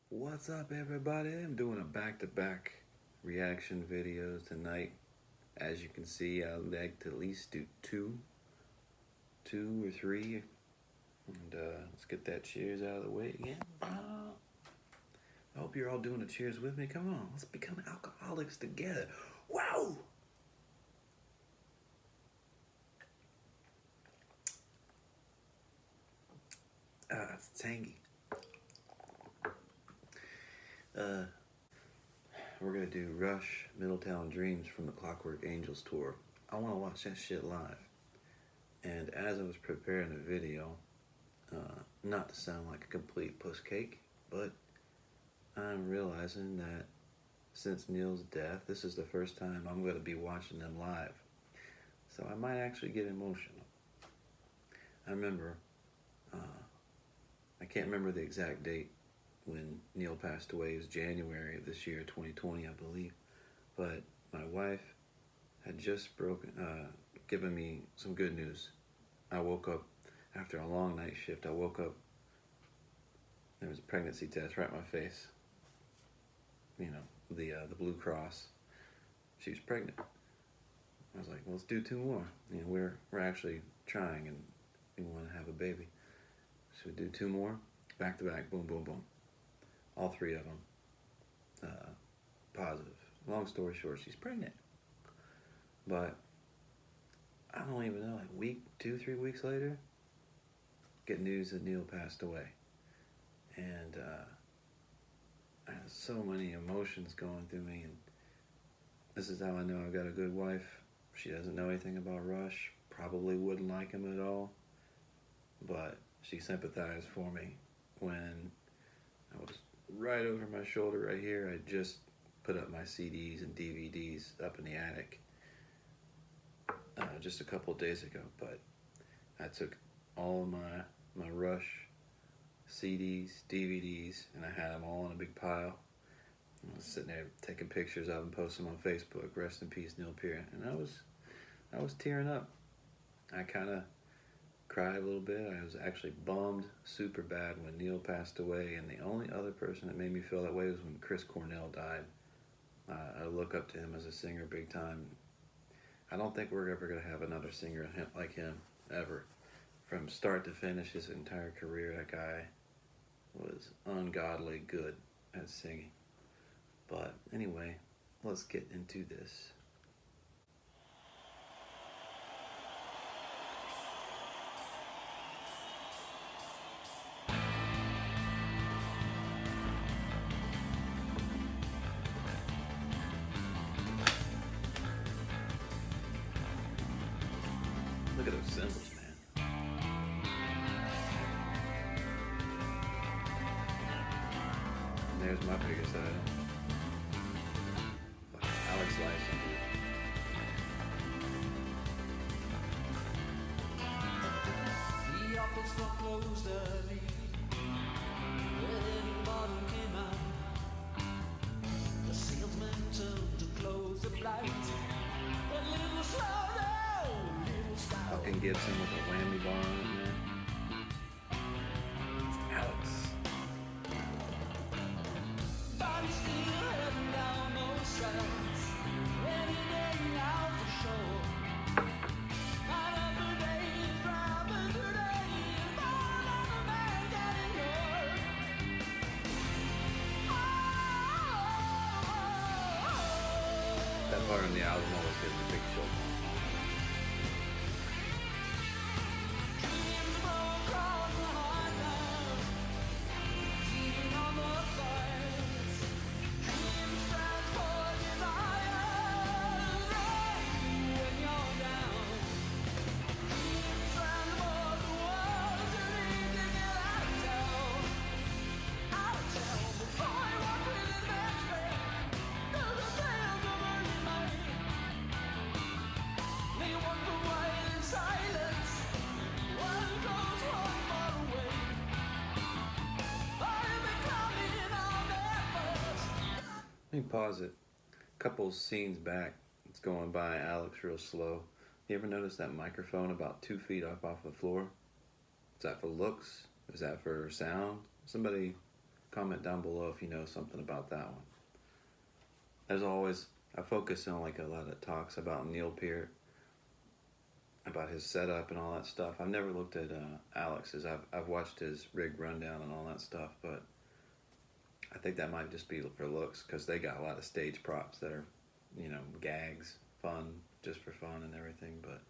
What's up, everybody? I'm doing a back-to-back reaction video tonight. As you can see, I like to at least do two or three. And let's get that cheers out of the way again. I hope you're all doing the cheers with me. Come on, let's become alcoholics together. Wow! It's tangy. We're gonna do Rush, Middletown Dreams from the Clockwork Angels tour. I want to watch that shit live. And as I was preparing the video, not to sound like a complete puss cake, but I'm realizing that since Neil's death, this is the first time I'm going to be watching them live. So I might actually get emotional. I remember, I can't remember the exact date when Neil passed away. It was January of this year, 2020, I believe. But my wife had just given me some good news. I woke up after a long night shift. I woke up, there was a pregnancy test right in my face. You know, the Blue Cross. She was pregnant. I was like, well, let's do two more. You know, we're actually trying, and we want to have a baby. So we do two more, back to back, boom, boom, boom. All three of them positive. Long story short, she's pregnant. But I don't even know, like week, 2-3 weeks later, get news that Neil passed away. And I have so many emotions going through me, and this is how I know I've got a good wife. She doesn't know anything about Rush, probably wouldn't like him at all, but she sympathized for me when I was right over my shoulder right here. I just put up my CDs and DVDs up in the attic just a couple of days ago, but I took all of my Rush CDs, DVDs, and I had them all in a big pile. I was sitting there taking pictures of them, posting them on Facebook. Rest in peace, Neil Peart. And I was tearing up. I kind of cried a little bit. I was actually bummed super bad when Neil passed away, and the only other person that made me feel that way was when Chris Cornell died. I look up to him as a singer big time. I don't think we're ever going to have another singer like him, ever. From start to finish, his entire career, that guy was ungodly good at singing. But anyway, let's get into this. Look at those cymbals, man. And there's my biggest item. Fucking Alex Lifeson. The apples were closed early, when everybody came out. The salesman turned to close the blind. A little slower, little slower. Fucking Gibson with a whammy bar on it, man. It's Alex. Body still heading down those sides, any day now for sure. Another day is driving today, another man getting hurt. That part on the album always gives me a big chill. Dreams blow across the heartland, feeding on the fires. Dreams transport desires, when you're down. Dreams transport the world to leave to get out of town. Out of town, the boy walked with his best friend through the fields of early May. They walked away in silence. One goes one far away. I've been climbing on their first. Let me pause it. Couple scenes back, it's going by Alex real slow. You ever notice that microphone about 2 feet up off the floor? Is that for looks? Is that for sound? Somebody comment down below if you know something about that one. As always, I focus on like a lot of talks about Neil Peart, about his setup and all that stuff. I've never looked at Alex's. I've watched his rig rundown and all that stuff, but I think that might just be for looks because they got a lot of stage props that are, you know, gags, fun, just for fun and everything. But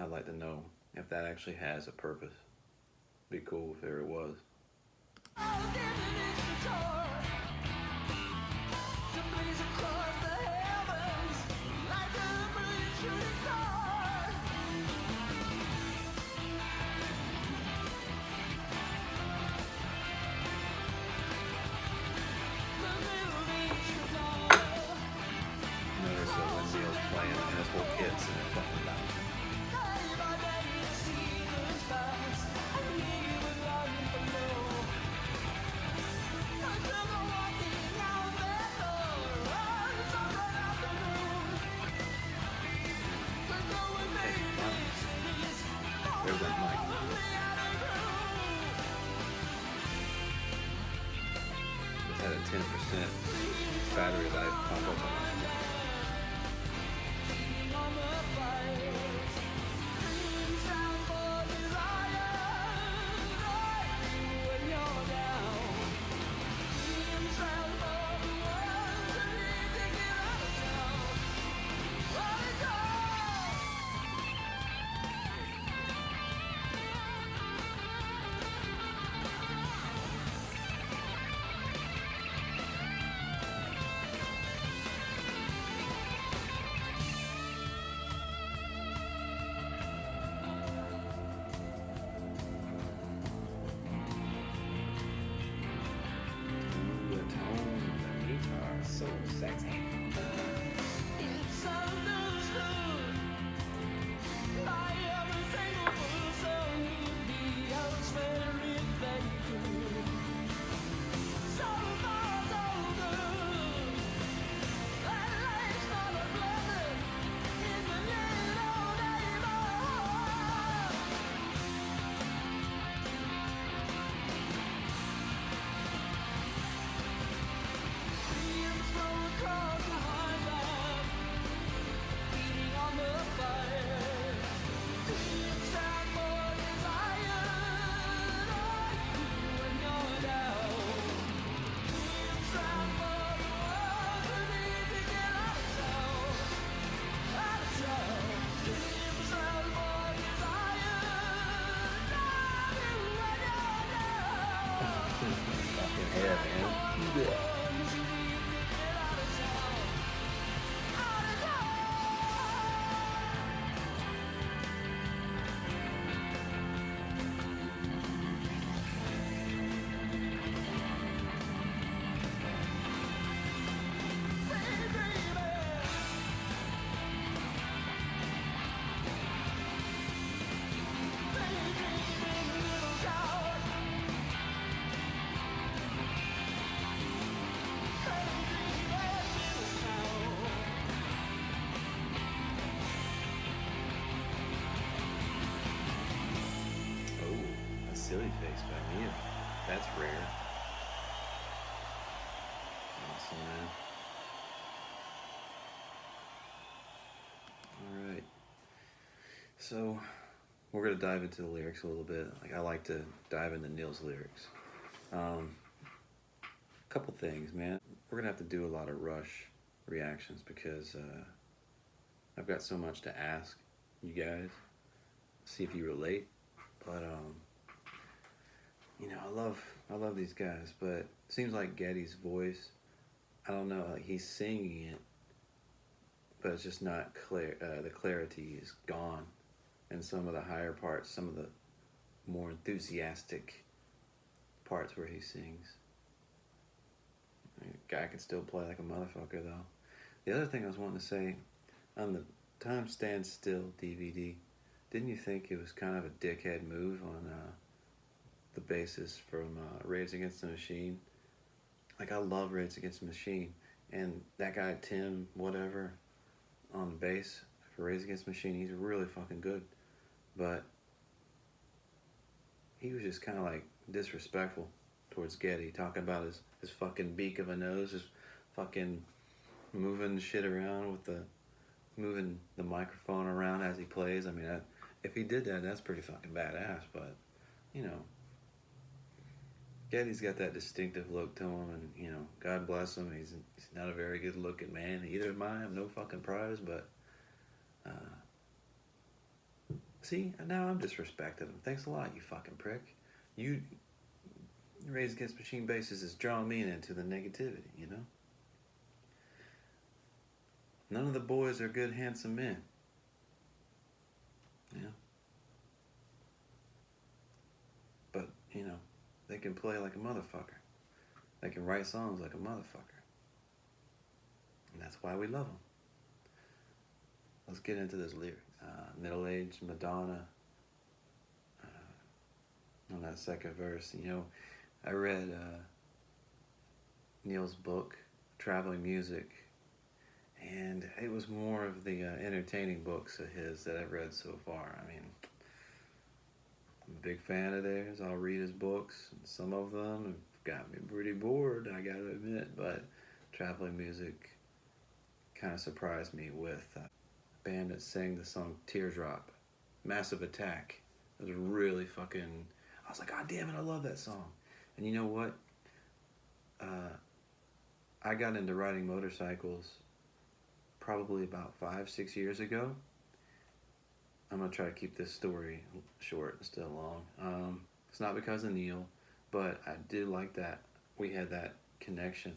I'd like to know if that actually has a purpose. Be cool if there it was. Notice that when Neil's playing, it has whole kits and it's fucking bouncing. There's that mic. Just had a 10% battery life pop up on my screen. So sexy. It's understood by every single person in the house very vacant. So far, so good. That life's not a blessing in the little neighborhood. Dreams from across the highland, beating on the fire. Dreams and more desire, when you're down. Dreams and more the world we need to get out of town, out of town. Dreams and more desire, when you're down. Fucking head, man. Yeah. Oh, a silly face by Neil. That's rare. Awesome, man. All right. So we're gonna dive into the lyrics a little bit. Like I like to dive into Neil's lyrics. Couple things, man. We're gonna have to do a lot of rush reactions because I've got so much to ask you guys. See if you relate. But you know, I love these guys, but it seems like Geddy's voice, I don't know, like he's singing it, but it's just not clear. The clarity is gone, and some of the higher parts, some of the more enthusiastic parts where he sings. The guy can still play like a motherfucker though. The other thing I was wanting to say, on the Time Stands Still DVD, didn't you think it was kind of a dickhead move on the bassist from Rage Against the Machine? Like I love Rage Against the Machine, and that guy Tim whatever on bass for Rage Against the Machine, he's really fucking good, but he was just kind of like disrespectful towards Getty, talking about his fucking beak of a nose, his fucking moving shit around with moving the microphone around as he plays. I mean, if he did that, that's pretty fucking badass. But you know, Getty's got that distinctive look to him, and you know, God bless him. He's not a very good looking man. Either am I. I'm no fucking prize, but see, now I'm disrespecting him. Thanks a lot, you fucking prick. You Rage Against Machine bassist is drawing me into the negativity, you know? None of the boys are good, handsome men. Yeah. But, you know, they can play like a motherfucker. They can write songs like a motherfucker. And that's why we love them. Let's get into this lyric. Middle-aged Madonna. On that second verse, you know, I read Neil's book, Traveling Music, and it was more of the entertaining books of his that I've read so far. I mean, I'm a big fan of theirs. I'll read his books, and some of them have got me pretty bored, I gotta admit, but Traveling Music kind of surprised me with a band that sang the song Teardrop, Massive Attack. It was really fucking, I was like, God damn it, I love that song. And you know what? I got into riding motorcycles probably about 5-6 years ago. I'm going to try to keep this story short and still long. It's not because of Neil, but I did like that. We had that connection.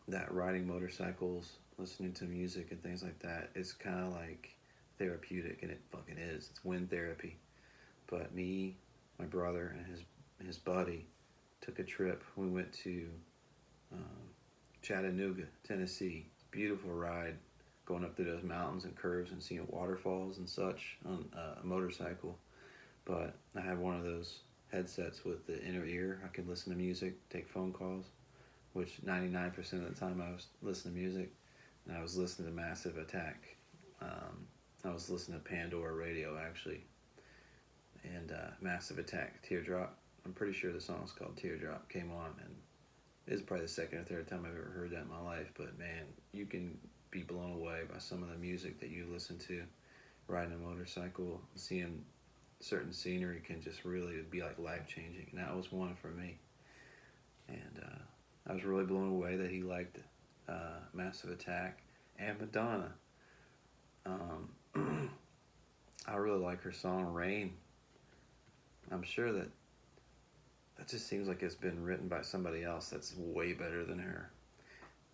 That riding motorcycles, listening to music and things like that, it's kind of like therapeutic, and it fucking is. It's wind therapy. But me, my brother, and his buddy took a trip. We went to Chattanooga, Tennessee. Beautiful ride, going up through those mountains and curves and seeing waterfalls and such on a motorcycle. But I had one of those headsets with the inner ear. I could listen to music, take phone calls, which 99% of the time I was listening to music, and I was listening to Massive Attack. I was listening to Pandora Radio, actually. And Massive Attack, Teardrop. I'm pretty sure the song's called Teardrop, came on, and it was probably the second or third time I've ever heard that in my life. But man, you can be blown away by some of the music that you listen to riding a motorcycle. Seeing certain scenery can just really be like life-changing, and that was one for me. And I was really blown away that he liked Massive Attack and Madonna. I really like her song Rain. I'm sure that just seems like it's been written by somebody else that's way better than her.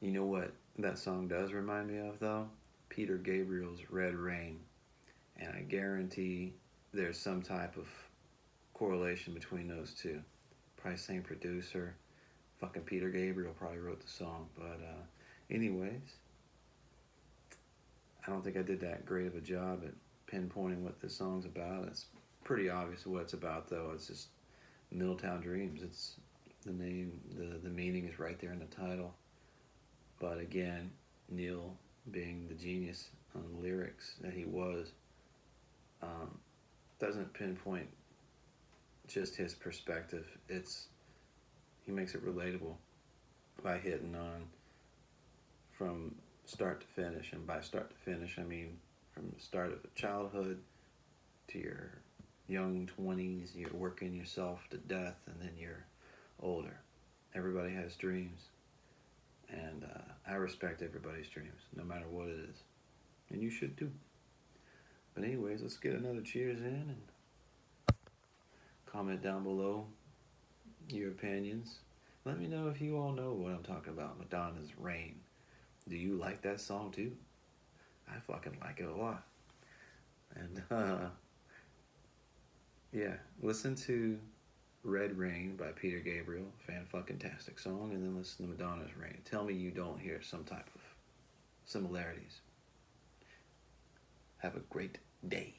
You know what that song does remind me of, though? Peter Gabriel's Red Rain. And I guarantee there's some type of correlation between those two. Probably same producer. Fucking Peter Gabriel probably wrote the song. But anyways, I don't think I did that great of a job at pinpointing what this song's about. It's pretty obvious what it's about, though. It's just Middletown Dreams. It's the name, the meaning is right there in the title. But again, Neil, being the genius on lyrics that he was, doesn't pinpoint just his perspective. He makes it relatable by hitting on from start to finish. And by start to finish, I mean from the start of childhood to your young 20s, you're working yourself to death, and then you're older. Everybody has dreams, and I respect everybody's dreams, no matter what it is, and you should too. But anyways, let's get another cheers in, and comment down below your opinions. Let me know if you all know what I'm talking about. Madonna's Rain. Do you like that song too? I fucking like it a lot. And yeah, listen to Red Rain by Peter Gabriel, fan-fucking-tastic song, and then listen to Madonna's Rain. Tell me you don't hear some type of similarities. Have a great day.